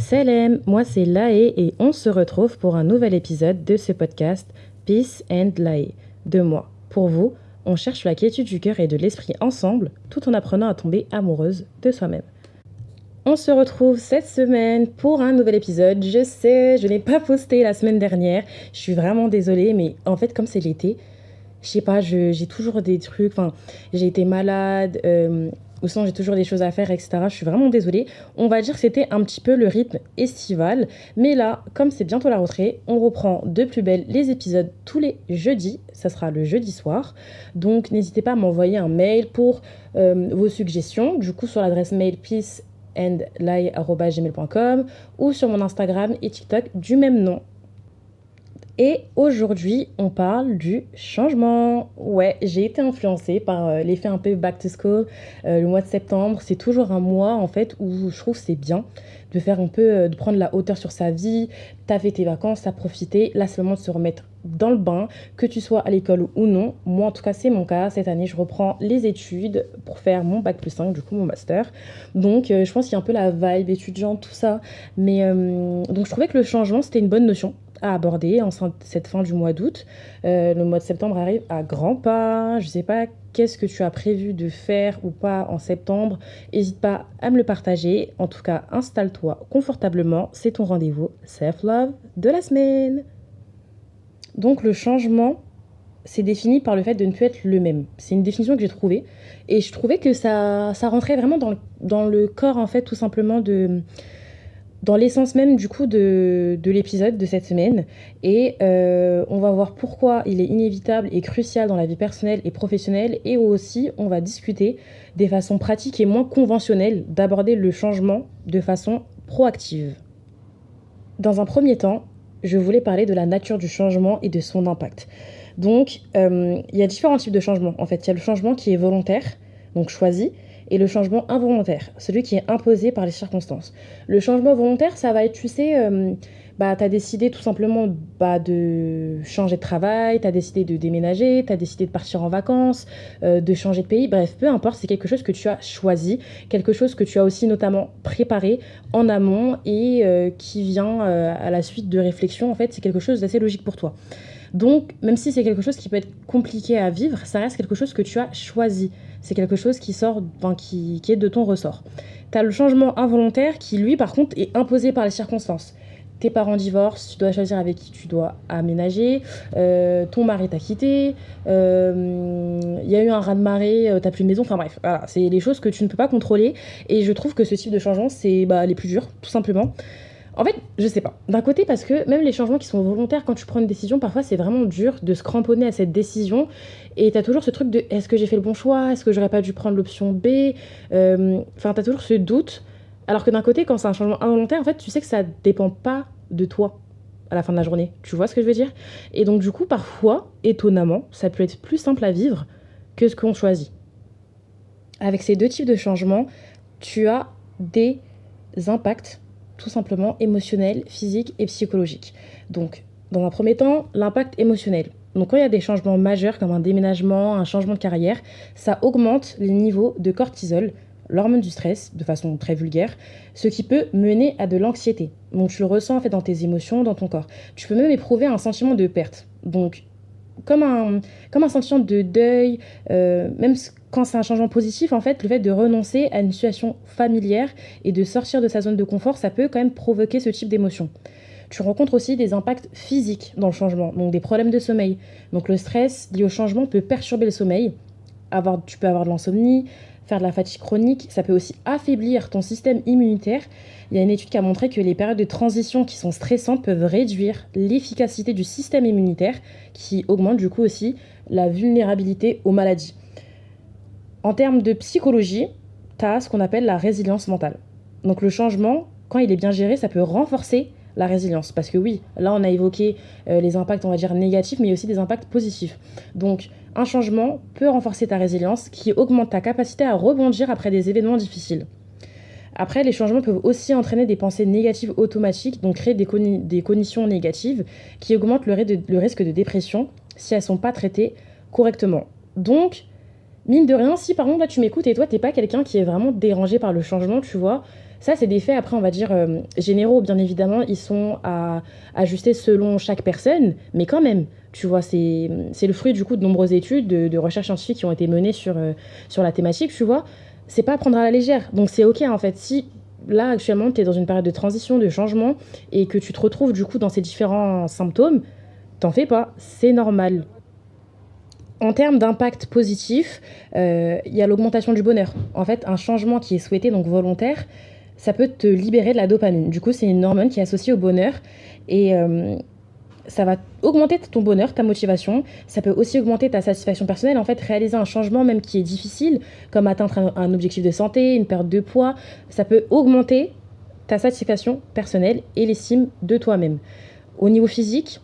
Salam, moi c'est Lae et on se retrouve pour un nouvel épisode de ce podcast Peace and Lae. De moi, pour vous, on cherche la quiétude du cœur et de l'esprit ensemble, tout en apprenant à tomber amoureuse de soi-même. On se retrouve cette semaine pour un nouvel épisode. Je sais, je n'ai pas posté la semaine dernière, je suis vraiment désolée, mais en fait comme c'est l'été, je sais pas, j'ai toujours des trucs, j'ai été malade, ou sinon j'ai toujours des choses à faire, etc. Je suis vraiment désolée. On va dire que c'était un petit peu le rythme estival. Mais là, comme c'est bientôt la rentrée, on reprend de plus belle les épisodes tous les jeudis. Ça sera le jeudi soir. Donc n'hésitez pas à m'envoyer un mail pour vos suggestions. Du coup, sur l'adresse mail peaceandlie@gmail.com ou sur mon Instagram et TikTok du même nom. Et aujourd'hui, on parle du changement. Ouais, j'ai été influencée par l'effet un peu back to school. Le mois de septembre, c'est toujours un mois en fait où je trouve c'est bien de faire un peu, de prendre la hauteur sur sa vie. T'as fait tes vacances, t'as profité. Là, c'est le moment de se remettre dans le bain, que tu sois à l'école ou non. Moi, en tout cas, c'est mon cas. Cette année, je reprends les études pour faire mon bac+5, du coup, mon master. Donc, je pense qu'il y a un peu la vibe étudiante, tout ça. Mais donc, je trouvais que le changement, c'était une bonne notion à aborder en cette fin du mois d'août. Le mois de septembre arrive à grands pas. Je sais pas qu'est-ce que tu as prévu de faire ou pas en septembre. N'hésite pas à me le partager. En tout cas, installe-toi confortablement. C'est ton rendez-vous self-love de la semaine. Donc le changement, c'est défini par le fait de ne plus être le même. C'est une définition que j'ai trouvée. Et je trouvais que ça rentrait vraiment dans le corps, en fait, tout simplement dans l'essence même du coup de l'épisode de cette semaine. Et on va voir pourquoi il est inévitable et crucial dans la vie personnelle et professionnelle. Et aussi, on va discuter des façons pratiques et moins conventionnelles d'aborder le changement de façon proactive. Dans un premier temps, je voulais parler de la nature du changement et de son impact. Donc, il y a différents types de changements. En fait, il y a le changement qui est volontaire, donc choisi, et le changement involontaire, celui qui est imposé par les circonstances. Le changement volontaire, ça va être, tu sais, t'as décidé tout simplement de changer de travail, t'as décidé de déménager, t'as décidé de partir en vacances, de changer de pays, bref, peu importe, c'est quelque chose que tu as choisi, quelque chose que tu as aussi notamment préparé en amont et qui vient à la suite de réflexion, en fait, c'est quelque chose d'assez logique pour toi. Donc, même si c'est quelque chose qui peut être compliqué à vivre, ça reste quelque chose que tu as choisi. C'est quelque chose qui sort, qui est de ton ressort. Tu as le changement involontaire qui, lui, par contre, est imposé par les circonstances. Tes parents divorcent, tu dois choisir avec qui tu dois aménager, ton mari t'a quitté, y a eu un raz-de-marée, t'as plus de maison, enfin bref, voilà, c'est les choses que tu ne peux pas contrôler. Et je trouve que ce type de changement, c'est les plus durs, tout simplement. En fait, je sais pas. D'un côté, parce que même les changements qui sont volontaires, quand tu prends une décision, parfois c'est vraiment dur de se cramponner à cette décision. Et t'as toujours ce truc de est-ce que j'ai fait le bon choix? Est-ce que j'aurais pas dû prendre l'option B? T'as toujours ce doute. Alors que d'un côté, quand c'est un changement involontaire, en fait, tu sais que ça dépend pas de toi à la fin de la journée. Tu vois ce que je veux dire? Et donc, du coup, parfois, étonnamment, ça peut être plus simple à vivre que ce qu'on choisit. Avec ces deux types de changements, tu as des impacts tout simplement émotionnel, physique et psychologique. Donc, dans un premier temps, l'impact émotionnel. Donc, quand il y a des changements majeurs comme un déménagement, un changement de carrière, ça augmente les niveaux de cortisol, l'hormone du stress, de façon très vulgaire, ce qui peut mener à de l'anxiété. Donc, tu le ressens en fait dans tes émotions, dans ton corps. Tu peux même éprouver un sentiment de perte. Donc, comme un sentiment de deuil, même quand c'est un changement positif, en fait, le fait de renoncer à une situation familière et de sortir de sa zone de confort, ça peut quand même provoquer ce type d'émotion. Tu rencontres aussi des impacts physiques dans le changement, donc des problèmes de sommeil. Donc le stress lié au changement peut perturber le sommeil, tu peux avoir de l'insomnie, faire de la fatigue chronique, ça peut aussi affaiblir ton système immunitaire. Il y a une étude qui a montré que les périodes de transition qui sont stressantes peuvent réduire l'efficacité du système immunitaire, qui augmente du coup aussi la vulnérabilité aux maladies. En termes de psychologie, tu as ce qu'on appelle la résilience mentale. Donc le changement, quand il est bien géré, ça peut renforcer la résilience. Parce que oui, là on a évoqué les impacts, on va dire, négatifs, mais il y a aussi des impacts positifs. Donc un changement peut renforcer ta résilience, qui augmente ta capacité à rebondir après des événements difficiles. Après, les changements peuvent aussi entraîner des pensées négatives automatiques, donc créer des cognitions négatives, qui augmentent le risque de dépression si elles ne sont pas traitées correctement. Donc, mine de rien, si par exemple là tu m'écoutes et toi t'es pas quelqu'un qui est vraiment dérangé par le changement, tu vois, Ça, c'est des faits, après, on va dire, généraux, bien évidemment, ils sont à ajuster selon chaque personne, mais quand même, tu vois, c'est le fruit, du coup, de nombreuses études, de recherches scientifiques qui ont été menées sur la thématique, tu vois. C'est pas à prendre à la légère. Donc, c'est OK, en fait, si là, actuellement, tu es dans une période de transition, de changement, et que tu te retrouves, du coup, dans ces différents symptômes, t'en fais pas, c'est normal. En termes d'impact positif, il y a l'augmentation du bonheur. En fait, un changement qui est souhaité, donc volontaire, ça peut te libérer de la dopamine. Du coup, c'est une hormone qui est associée au bonheur et ça va augmenter ton bonheur, ta motivation. Ça peut aussi augmenter ta satisfaction personnelle. En fait, réaliser un changement même qui est difficile, comme atteindre un objectif de santé, une perte de poids, ça peut augmenter ta satisfaction personnelle et l'estime de toi-même. Au niveau physique,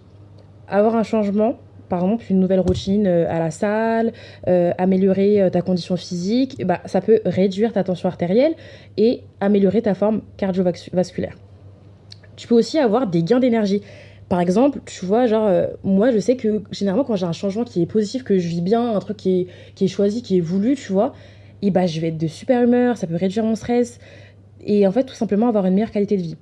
avoir un changement, par exemple une nouvelle routine à la salle, améliorer ta condition physique, bah, ça peut réduire ta tension artérielle et améliorer ta forme cardiovasculaire. Tu peux aussi avoir des gains d'énergie. Par exemple, tu vois, genre, moi, je sais que généralement, quand j'ai un changement qui est positif, que je vis bien, un truc qui est choisi, qui est voulu, tu vois, et bah, je vais être de super humeur, ça peut réduire mon stress, et en fait, tout simplement avoir une meilleure qualité de vie.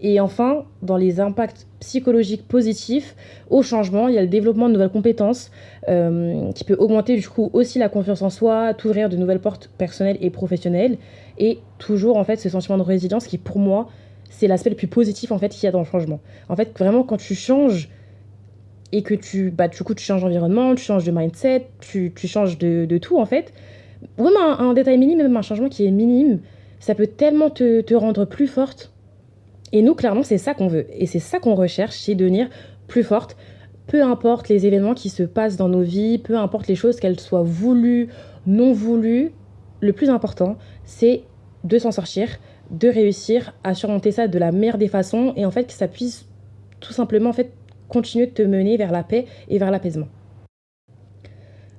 Et enfin, dans les impacts psychologiques positifs au changement, il y a le développement de nouvelles compétences qui peut augmenter du coup aussi la confiance en soi, t'ouvrir de nouvelles portes personnelles et professionnelles. Et toujours en fait ce sentiment de résilience qui pour moi c'est l'aspect le plus positif en fait qu'il y a dans le changement. En fait vraiment quand tu changes et que du coup tu changes d'environnement, tu changes de mindset, tu changes de tout en fait. Ou même un détail minime, même un changement qui est minime, ça peut tellement te rendre plus forte et nous, clairement, c'est ça qu'on veut. Et c'est ça qu'on recherche, c'est devenir plus forte. Peu importe les événements qui se passent dans nos vies, peu importe les choses, qu'elles soient voulues, non voulues, le plus important, c'est de s'en sortir, de réussir à surmonter ça de la meilleure des façons et en fait que ça puisse tout simplement en fait continuer de te mener vers la paix et vers l'apaisement.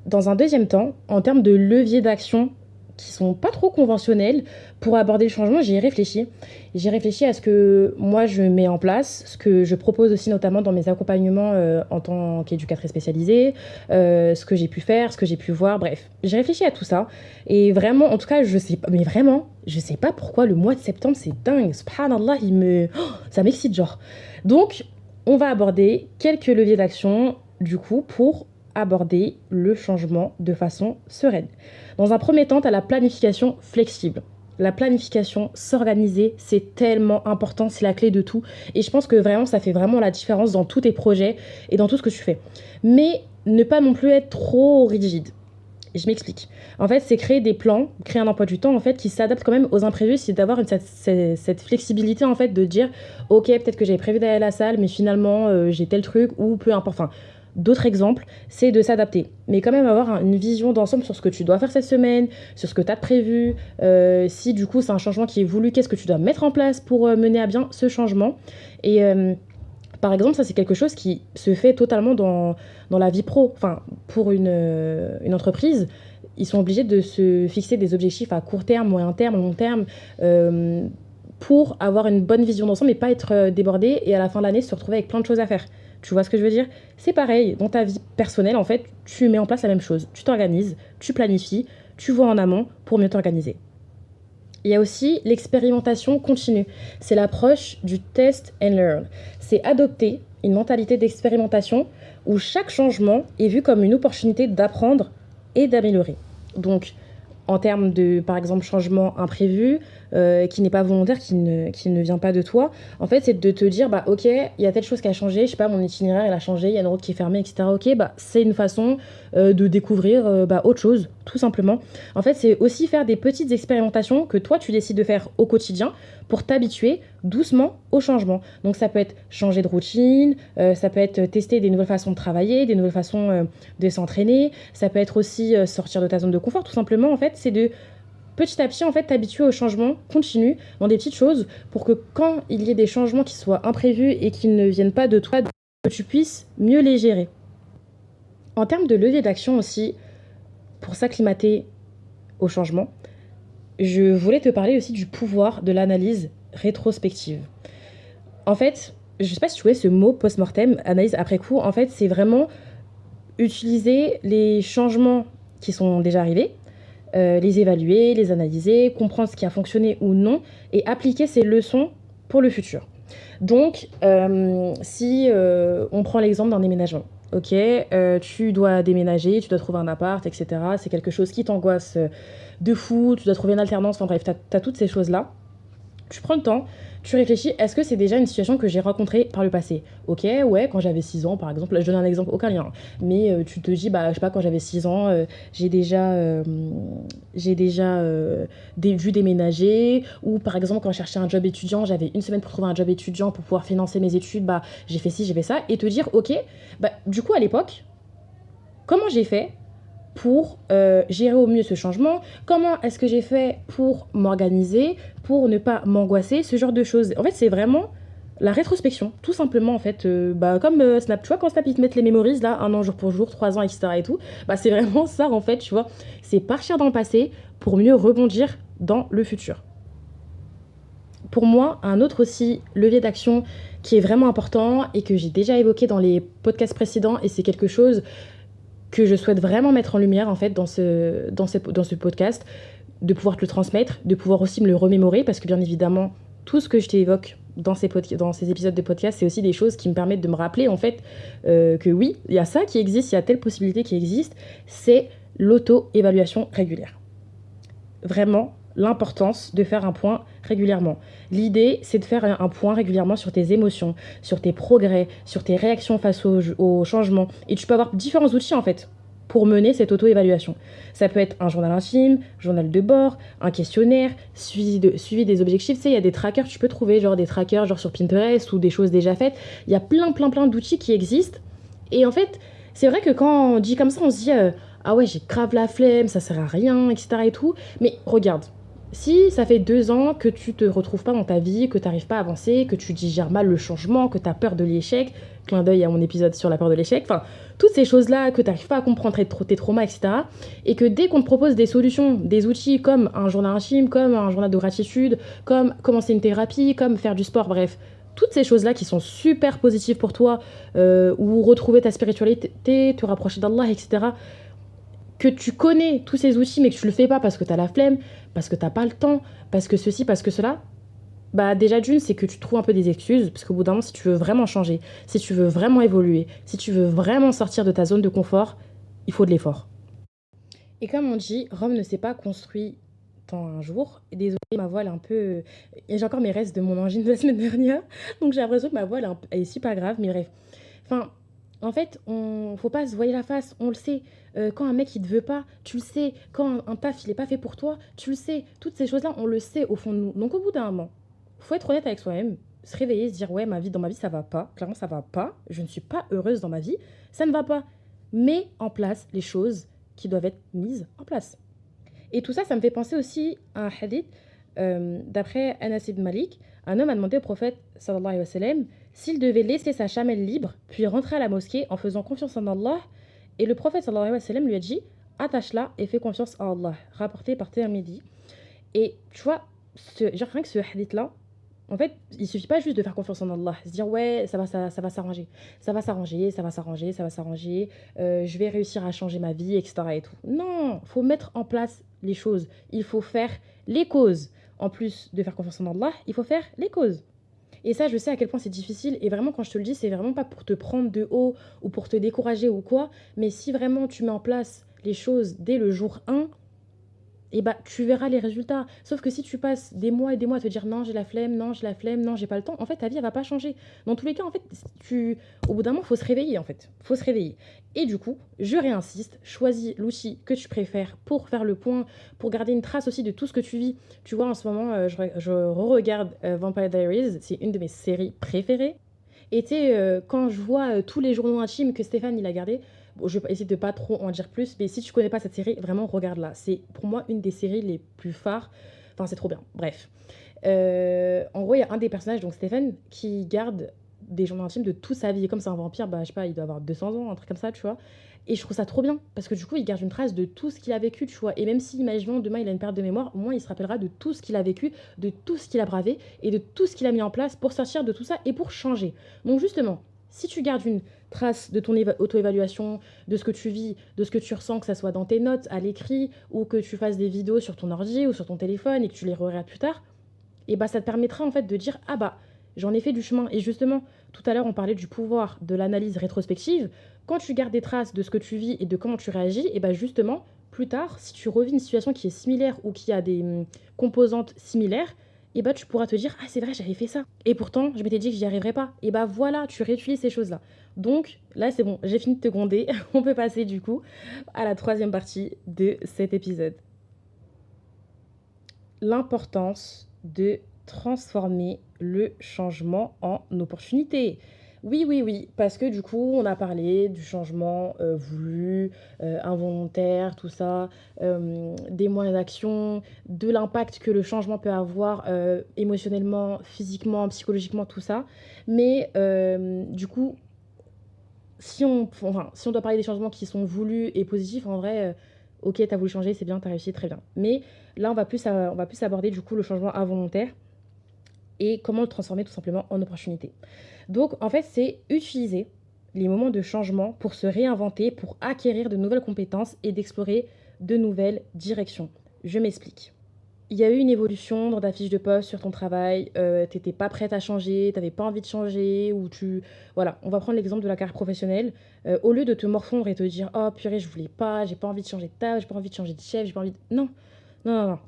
Dans un deuxième temps, en termes de leviers d'action qui sont pas trop conventionnels pour aborder le changement, j'y ai réfléchi. J'ai réfléchi à ce que moi je mets en place, ce que je propose aussi notamment dans mes accompagnements en tant qu'éducatrice spécialisée, ce que j'ai pu faire, ce que j'ai pu voir, bref. J'ai réfléchi à tout ça et vraiment, en tout cas, je sais pas, mais vraiment, je sais pas pourquoi le mois de septembre c'est dingue. Subhanallah, ça m'excite genre. Donc, on va aborder quelques leviers d'action du coup pour aborder le changement de façon sereine. Dans un premier temps, tu as la planification flexible. La planification, s'organiser, c'est tellement important, c'est la clé de tout. Et je pense que vraiment, ça fait vraiment la différence dans tous tes projets et dans tout ce que tu fais. Mais ne pas non plus être trop rigide. Je m'explique. En fait, c'est créer des plans, créer un emploi du temps en fait qui s'adapte quand même aux imprévus, c'est d'avoir cette flexibilité en fait de dire ok peut-être que j'avais prévu d'aller à la salle, mais finalement j'ai tel truc ou peu importe. Enfin, d'autres exemples, c'est de s'adapter, mais quand même avoir une vision d'ensemble sur ce que tu dois faire cette semaine, sur ce que tu as prévu, si du coup c'est un changement qui est voulu, qu'est-ce que tu dois mettre en place pour mener à bien ce changement. Et par exemple, ça c'est quelque chose qui se fait totalement dans la vie pro. Enfin, pour une entreprise, ils sont obligés de se fixer des objectifs à court terme, moyen terme, long terme, pour avoir une bonne vision d'ensemble et pas être débordé et à la fin de l'année se retrouver avec plein de choses à faire. Tu vois ce que je veux dire? C'est pareil, dans ta vie personnelle, en fait, tu mets en place la même chose. Tu t'organises, tu planifies, tu vois en amont pour mieux t'organiser. Il y a aussi l'expérimentation continue. C'est l'approche du test and learn. C'est adopter une mentalité d'expérimentation où chaque changement est vu comme une opportunité d'apprendre et d'améliorer. Donc, en termes de, par exemple, changement imprévu, qui n'est pas volontaire, qui ne vient pas de toi, en fait, c'est de te dire, bah, ok, il y a telle chose qui a changé, je sais pas, mon itinéraire, il a changé, il y a une route qui est fermée, etc. Ok, bah, c'est une façon de découvrir autre chose, tout simplement. En fait, c'est aussi faire des petites expérimentations que toi, tu décides de faire au quotidien pour t'habituer doucement au changement. Donc, ça peut être changer de routine, ça peut être tester des nouvelles façons de travailler, des nouvelles façons de s'entraîner, ça peut être aussi sortir de ta zone de confort, tout simplement, en fait, c'est de petit à petit, en fait, t'habituer au changement continu dans des petites choses pour que quand il y ait des changements qui soient imprévus et qui ne viennent pas de toi, que tu puisses mieux les gérer. En termes de levier d'action aussi, pour s'acclimater au changement, je voulais te parler aussi du pouvoir de l'analyse rétrospective. En fait, je sais pas si tu vois ce mot post-mortem, analyse après coup, en fait, c'est vraiment utiliser les changements qui sont déjà arrivés, les évaluer, les analyser, comprendre ce qui a fonctionné ou non et appliquer ces leçons pour le futur. Donc, si on prend l'exemple d'un déménagement, ok, tu dois déménager, tu dois trouver un appart, etc. C'est quelque chose qui t'angoisse de fou, tu dois trouver une alternance, enfin bref, t'as toutes ces choses-là. Tu prends le temps, tu réfléchis, est-ce que c'est déjà une situation que j'ai rencontrée par le passé? Ok, ouais, quand j'avais 6 ans, par exemple, je donne un exemple, aucun lien. Mais tu te dis, bah, je sais pas, quand j'avais 6 ans, j'ai déjà vu déménager. Ou par exemple, quand je cherchais un job étudiant, j'avais une semaine pour trouver un job étudiant pour pouvoir financer mes études, bah, j'ai fait ci, j'ai fait ça. Et te dire, ok, bah, du coup, à l'époque, comment j'ai fait pour gérer au mieux ce changement? Comment est-ce que j'ai fait pour m'organiser, pour ne pas m'angoisser, ce genre de choses? En fait, c'est vraiment la rétrospection, tout simplement, en fait. Bah, comme Snap, tu vois, quand Snap, ils te mettent les memories, là, 1 an jour pour jour, 3 ans, etc. et tout, bah, c'est vraiment ça, en fait, tu vois. C'est partir dans le passé pour mieux rebondir dans le futur. Pour moi, un autre aussi levier d'action qui est vraiment important et que j'ai déjà évoqué dans les podcasts précédents, et c'est quelque chose que je souhaite vraiment mettre en lumière en fait dans ce podcast, de pouvoir te le transmettre, de pouvoir aussi me le remémorer, parce que bien évidemment, tout ce que je t'évoque dans ces épisodes de podcast, c'est aussi des choses qui me permettent de me rappeler en fait que oui, il y a ça qui existe, il y a telle possibilité qui existe, c'est l'auto-évaluation régulière. Vraiment, l'importance de faire un point régulièrement. L'idée, c'est de faire un point régulièrement sur tes émotions, sur tes progrès, sur tes réactions face au changement. Et tu peux avoir différents outils, en fait, pour mener cette auto-évaluation. Ça peut être un journal intime, journal de bord, un questionnaire, suivi des objectifs. Tu sais, il y a des trackers, tu peux trouver genre des trackers genre sur Pinterest ou des choses déjà faites. Il y a plein d'outils qui existent. Et en fait, c'est vrai que quand on dit comme ça, on se dit ah ouais, j'ai grave la flemme, ça sert à rien, etc. et tout. Mais regarde, si ça fait 2 ans que tu te retrouves pas dans ta vie, que tu n'arrives pas à avancer, que tu digères mal le changement, que tu as peur de l'échec, clin d'œil à mon épisode sur la peur de l'échec, enfin, toutes ces choses-là, que tu n'arrives pas à comprendre tes traumas, etc. Et que dès qu'on te propose des solutions, des outils comme un journal intime, comme un journal de gratitude, comme commencer une thérapie, comme faire du sport, bref, toutes ces choses-là qui sont super positives pour toi, ou retrouver ta spiritualité, te rapprocher d'Allah, etc., que tu connais tous ces outils mais que tu le fais pas parce que tu as la flemme, parce que t'as pas le temps, parce que ceci, parce que cela, bah déjà d'une, c'est que tu trouves un peu des excuses, parce qu'au bout d'un moment, si tu veux vraiment changer, si tu veux vraiment évoluer, si tu veux vraiment sortir de ta zone de confort, il faut de l'effort. Et comme on dit, Rome ne s'est pas construit en un jour. Et désolée, ma voix elle est un peu... Et j'ai encore mes restes de mon angine de la semaine dernière, donc j'ai l'impression que ma voix elle est super grave, mais bref. Enfin, en fait, faut pas se voiler la face, on le sait. Quand un mec il te veut pas, tu le sais. Quand un taf il est pas fait pour toi, tu le sais. Toutes ces choses-là, on le sait au fond de nous. Donc au bout d'un moment, faut être honnête avec soi-même, se réveiller, se dire ouais, dans ma vie ça va pas. Clairement ça va pas. Je ne suis pas heureuse dans ma vie. Ça ne va pas. Mets en place les choses qui doivent être mises en place. Et tout ça, ça me fait penser aussi à un hadith d'après Anas ibn Malik. Un homme a demandé au prophète sallallahu alayhi wa sallam s'il devait laisser sa chamelle libre, puis rentrer à la mosquée en faisant confiance en Allah. Et le prophète sallallahu alayhi wa sallam lui a dit attache-la et fais confiance à Allah. Rapporté par Tirmidhi. Et tu vois, genre rien que ce hadith-là, en fait, il suffit pas juste de faire confiance en Allah, se dire ouais, ça va s'arranger, ça va s'arranger, ça va s'arranger, ça va s'arranger, je vais réussir à changer ma vie, etc. et tout. Non, faut mettre en place les choses. Il faut faire les causes. En plus de faire confiance en Allah, il faut faire les causes. Et ça, je sais à quel point c'est difficile. Et vraiment, quand je te le dis, c'est vraiment pas pour te prendre de haut ou pour te décourager ou quoi. Mais si vraiment tu mets en place les choses dès le jour 1, et bah tu verras les résultats. Sauf que si tu passes des mois et des mois à te dire non, j'ai la flemme, non, j'ai la flemme, non, j'ai pas le temps, en fait ta vie elle va pas changer. Dans tous les cas, en fait, au bout d'un moment, faut se réveiller en fait. Faut se réveiller. Et du coup, je réinsiste, choisis l'outil que tu préfères pour faire le point, pour garder une trace aussi de tout ce que tu vis. Tu vois, en ce moment, je re-regarde Vampire Diaries, c'est une de mes séries préférées. Et tu sais, quand je vois tous les journaux intimes que Stéphane il a gardés, bon, je vais essayer de pas trop en dire plus, mais si tu connais pas cette série, vraiment regarde-la. C'est pour moi une des séries les plus phares. Enfin, c'est trop bien. Bref. En gros, il y a un des personnages, donc Stéphane, qui garde des journaux intimes de toute sa vie. Et comme c'est un vampire, bah, je sais pas, il doit avoir 200 ans, un truc comme ça, tu vois. Et je trouve ça trop bien, parce que du coup, il garde une trace de tout ce qu'il a vécu, tu vois. Et même si, imaginons, demain, il a une perte de mémoire, au moins, il se rappellera de tout ce qu'il a vécu, de tout ce qu'il a bravé, et de tout ce qu'il a mis en place pour sortir de tout ça et pour changer. Donc justement, Si tu gardes une trace de ton auto-évaluation, de ce que tu vis, de ce que tu ressens, que ça soit dans tes notes, à l'écrit, ou que tu fasses des vidéos sur ton ordi ou sur ton téléphone et que tu les regardes plus tard, et bah ça te permettra en fait de dire ah bah j'en ai fait du chemin. Et justement, tout à l'heure on parlait du pouvoir de l'analyse rétrospective. Quand tu gardes des traces de ce que tu vis et de comment tu réagis, et bah justement plus tard, si tu revis une situation qui est similaire ou qui a des composantes similaires, et bah tu pourras te dire ah c'est vrai j'avais fait ça et pourtant je m'étais dit que j'y arriverais pas. Et bah voilà, tu réutilises ces choses là. Donc là c'est bon, j'ai fini de te gronder. On peut passer du coup à la troisième partie de cet épisode. L'importance de transformer le changement en opportunité. Oui, oui, oui, parce que du coup, on a parlé du changement voulu, involontaire, tout ça, des moyens d'action, de l'impact que le changement peut avoir émotionnellement, physiquement, psychologiquement, tout ça. Mais du coup, si on doit parler des changements qui sont voulus et positifs, en vrai, ok, t'as voulu changer, c'est bien, t'as réussi, très bien. Mais là, on va plus aborder du coup le changement involontaire et comment le transformer tout simplement en opportunité. Donc, en fait, c'est utiliser les moments de changement pour se réinventer, pour acquérir de nouvelles compétences et d'explorer de nouvelles directions. Je m'explique. Il y a eu une évolution dans ta fiche de poste sur ton travail, t'étais pas prête à changer, t'avais pas envie de changer, ou tu... Voilà, on va prendre l'exemple de la carrière professionnelle. Au lieu de te morfondre et te dire « Oh purée, je voulais pas, j'ai pas envie de changer de table, j'ai pas envie de changer de chef, j'ai pas envie de... » Non, non, non, non.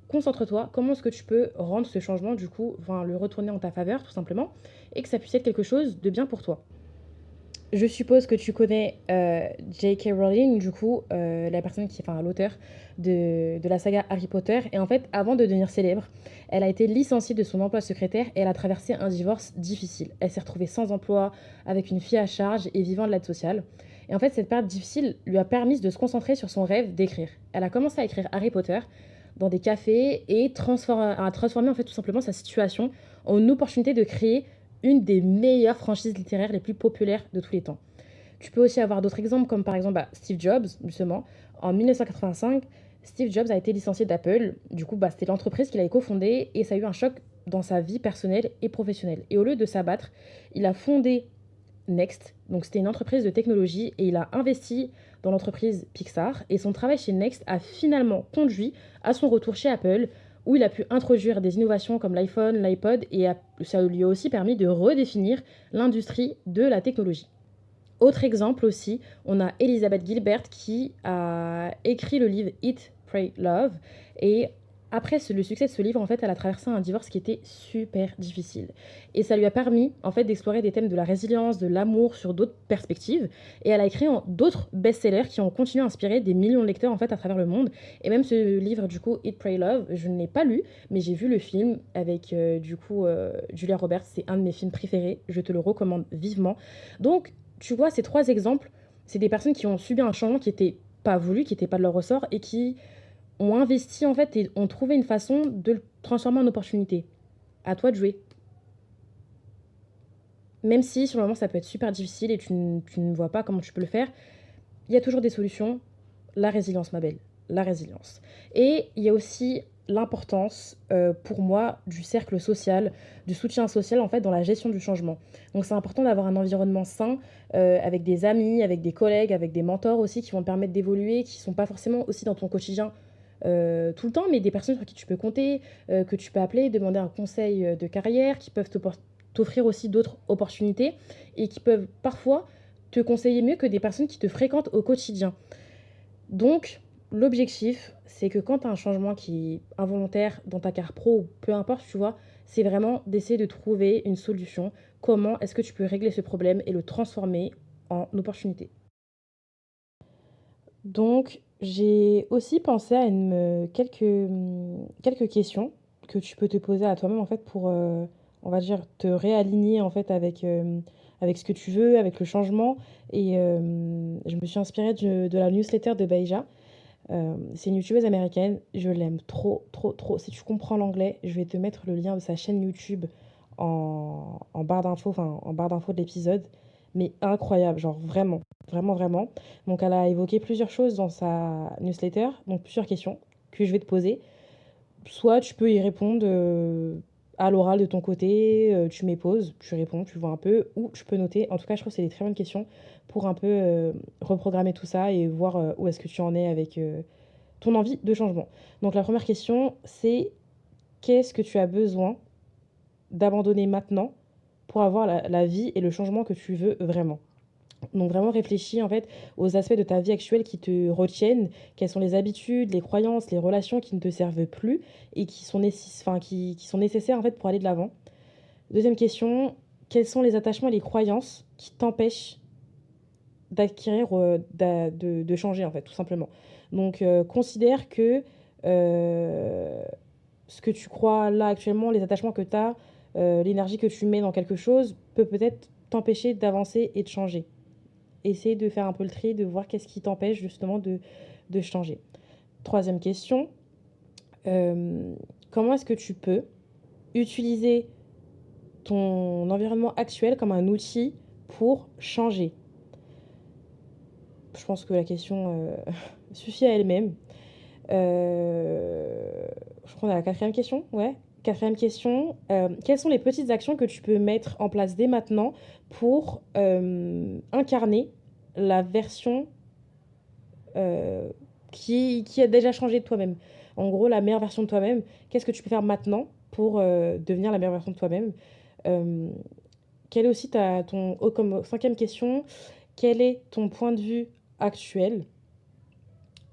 Concentre-toi, comment est-ce que tu peux rendre ce changement, du coup, enfin, le retourner en ta faveur, tout simplement, et que ça puisse être quelque chose de bien pour toi. Je suppose que tu connais J.K. Rowling, du coup, la personne qui, enfin, l'auteur de la saga Harry Potter. Et en fait, avant de devenir célèbre, elle a été licenciée de son emploi secrétaire et elle a traversé un divorce difficile. Elle s'est retrouvée sans emploi, avec une fille à charge et vivant de l'aide sociale. Et en fait, cette période difficile lui a permis de se concentrer sur son rêve d'écrire. Elle a commencé à écrire Harry Potter dans des cafés et a transformé en fait tout simplement sa situation en une opportunité de créer une des meilleures franchises littéraires les plus populaires de tous les temps. Tu peux aussi avoir d'autres exemples, comme par exemple Steve Jobs, justement. En 1985, Steve Jobs a été licencié d'Apple. Du coup, c'était l'entreprise qu'il avait cofondée et ça a eu un choc dans sa vie personnelle et professionnelle. Et au lieu de s'abattre, il a fondé Next. Donc, c'était une entreprise de technologie et il a investi dans l'entreprise Pixar. Et son travail chez Next a finalement conduit à son retour chez Apple, où il a pu introduire des innovations comme l'iPhone, l'iPod, et ça lui a aussi permis de redéfinir l'industrie de la technologie. Autre exemple aussi, on a Elizabeth Gilbert qui a écrit le livre Eat, Pray, Love, et après le succès de ce livre, en fait, elle a traversé un divorce qui était super difficile. Et ça lui a permis, en fait, d'explorer des thèmes de la résilience, de l'amour sur d'autres perspectives. Et elle a écrit d'autres best-sellers qui ont continué à inspirer des millions de lecteurs, en fait, à travers le monde. Et même ce livre, du coup, Eat, Pray, Love, je ne l'ai pas lu, mais j'ai vu le film avec, du coup, Julia Roberts. C'est un de mes films préférés. Je te le recommande vivement. Donc, tu vois, ces trois exemples, c'est des personnes qui ont subi un changement qui n'était pas voulu, qui n'était pas de leur ressort et qui ont investi en fait et ont trouvé une façon de le transformer en opportunité. À toi de jouer. Même si sur le moment ça peut être super difficile et tu ne vois pas comment tu peux le faire, il y a toujours des solutions. La résilience, ma belle. La résilience. Et il y a aussi l'importance pour moi du cercle social, du soutien social en fait dans la gestion du changement. Donc c'est important d'avoir un environnement sain avec des amis, avec des collègues, avec des mentors aussi qui vont te permettre d'évoluer, qui ne sont pas forcément aussi dans ton quotidien tout le temps, mais des personnes sur qui tu peux compter, que tu peux appeler, demander un conseil de carrière, qui peuvent t'offrir aussi d'autres opportunités et qui peuvent parfois te conseiller mieux que des personnes qui te fréquentent au quotidien. Donc, l'objectif, c'est que quand tu as un changement qui est involontaire dans ta carrière pro ou peu importe, tu vois, c'est vraiment d'essayer de trouver une solution. Comment est-ce que tu peux régler ce problème et le transformer en opportunité. Donc, j'ai aussi pensé à quelques questions que tu peux te poser à toi-même en fait pour, on va dire, te réaligner en fait avec ce que tu veux, avec le changement. Et je me suis inspirée de la newsletter de Beija. C'est une youtubeuse américaine, je l'aime trop, trop, trop. Si tu comprends l'anglais, je vais te mettre le lien de sa chaîne YouTube en barre d'infos, enfin en barre d'infos de l'épisode. Mais incroyable, genre vraiment, vraiment, vraiment. Donc elle a évoqué plusieurs choses dans sa newsletter, donc plusieurs questions que je vais te poser. Soit tu peux y répondre à l'oral de ton côté, tu mets pause, tu réponds, tu vois un peu, ou tu peux noter. En tout cas, je trouve que c'est des très bonnes questions pour un peu reprogrammer tout ça et voir où est-ce que tu en es avec ton envie de changement. Donc la première question, c'est qu'est-ce que tu as besoin d'abandonner maintenant pour avoir la vie et le changement que tu veux vraiment. Donc vraiment réfléchis en fait aux aspects de ta vie actuelle qui te retiennent, quelles sont les habitudes, les croyances, les relations qui ne te servent plus et qui sont nécessaires en fait pour aller de l'avant. Deuxième question, quels sont les attachements et les croyances qui t'empêchent d'acquérir, de changer en fait, tout simplement. Donc considère que euh, ce que tu crois là actuellement, les attachements que tu as, l'énergie que tu mets dans quelque chose peut peut-être t'empêcher d'avancer et de changer. Essaye de faire un peu le tri, de voir qu'est-ce qui t'empêche justement de changer. Troisième question, euh, comment est-ce que tu peux utiliser ton environnement actuel comme un outil pour changer? Je pense que la question suffit à elle-même. Je crois qu'on a la quatrième question, ouais. Quatrième question, quelles sont les petites actions que tu peux mettre en place dès maintenant pour incarner la version euh, qui a déjà changé de toi-même? En gros, la meilleure version de toi-même. Qu'est-ce que tu peux faire maintenant pour devenir la meilleure version de toi-même? Euh, quel est aussi comme cinquième question, quel est ton point de vue actuel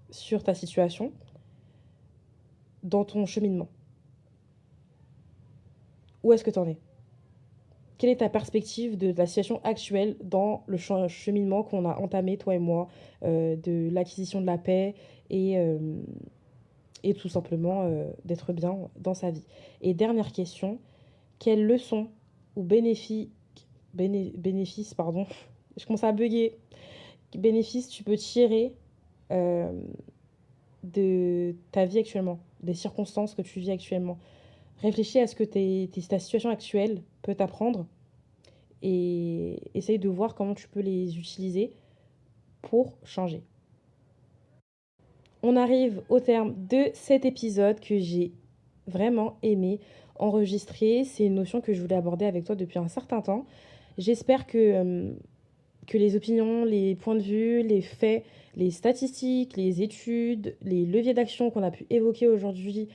sur ta situation dans ton cheminement? Où est-ce que tu en es? Quelle est ta perspective de la situation actuelle dans le cheminement qu'on a entamé, toi et moi, de l'acquisition de la paix et tout simplement d'être bien dans sa vie? Et dernière question, quelles leçons ou bénéfices, pardon, je commence à bugger, bénéfices tu peux tirer euh, de ta vie actuellement, des circonstances que tu vis actuellement? Réfléchis à ce que ta situation actuelle peut t'apprendre et essaye de voir comment tu peux les utiliser pour changer. On arrive au terme de cet épisode que j'ai vraiment aimé enregistrer. C'est une notion que je voulais aborder avec toi depuis un certain temps. J'espère que les opinions, les points de vue, les faits, les statistiques, les études, les leviers d'action qu'on a pu évoquer aujourd'hui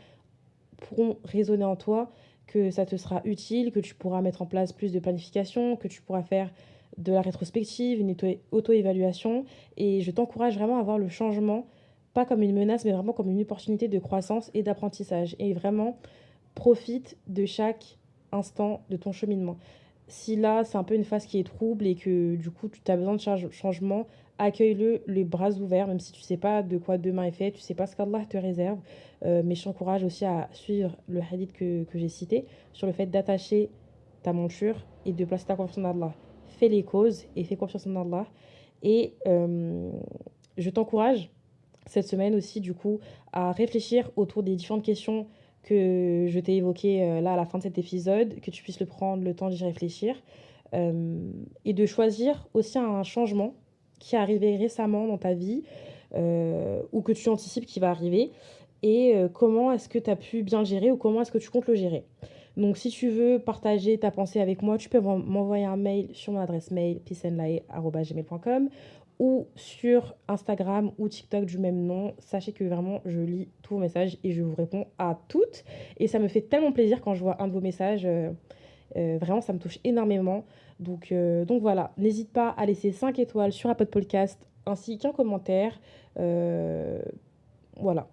pourront résonner en toi, que ça te sera utile, que tu pourras mettre en place plus de planification, que tu pourras faire de la rétrospective, une auto-évaluation. Et je t'encourage vraiment à voir le changement, pas comme une menace, mais vraiment comme une opportunité de croissance et d'apprentissage. Et vraiment, profite de chaque instant de ton cheminement. Si là, c'est un peu une phase qui est trouble et que du coup, tu as besoin de changement, accueille-le les bras ouverts, même si tu sais pas de quoi demain est fait, tu sais pas ce qu'Allah te réserve. Mais je t'encourage aussi à suivre le hadith que j'ai cité sur le fait d'attacher ta monture et de placer ta confiance en Allah. Fais les causes et fais confiance en Allah. Et je t'encourage cette semaine aussi, du coup, à réfléchir autour des différentes questions que je t'ai évoquées là à la fin de cet épisode, que tu puisses prendre le temps d'y réfléchir et de choisir aussi un changement qui est arrivé récemment dans ta vie ou que tu anticipes qui va arriver et comment est-ce que tu as pu bien le gérer ou comment est-ce que tu comptes le gérer. Donc si tu veux partager ta pensée avec moi, tu peux m'envoyer un mail sur mon adresse mail peaceandlight@gmail.com ou sur Instagram ou TikTok du même nom. Sachez que vraiment, je lis tous vos messages et je vous réponds à toutes. Et ça me fait tellement plaisir quand je vois un de vos messages. Vraiment, ça me touche énormément. Donc voilà, n'hésite pas à laisser 5 étoiles sur Apple Podcast ainsi qu'un commentaire. Euh, voilà.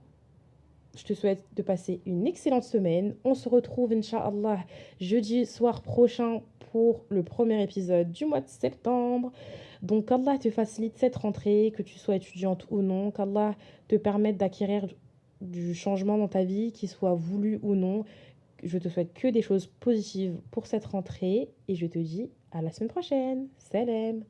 Je te souhaite de passer une excellente semaine. On se retrouve, Inch'Allah, jeudi soir prochain pour le premier épisode du mois de septembre. Donc, qu'Allah te facilite cette rentrée, que tu sois étudiante ou non, qu'Allah te permette d'acquérir du changement dans ta vie, qu'il soit voulu ou non. Je te souhaite que des choses positives pour cette rentrée et je te dis à la semaine prochaine. Salam!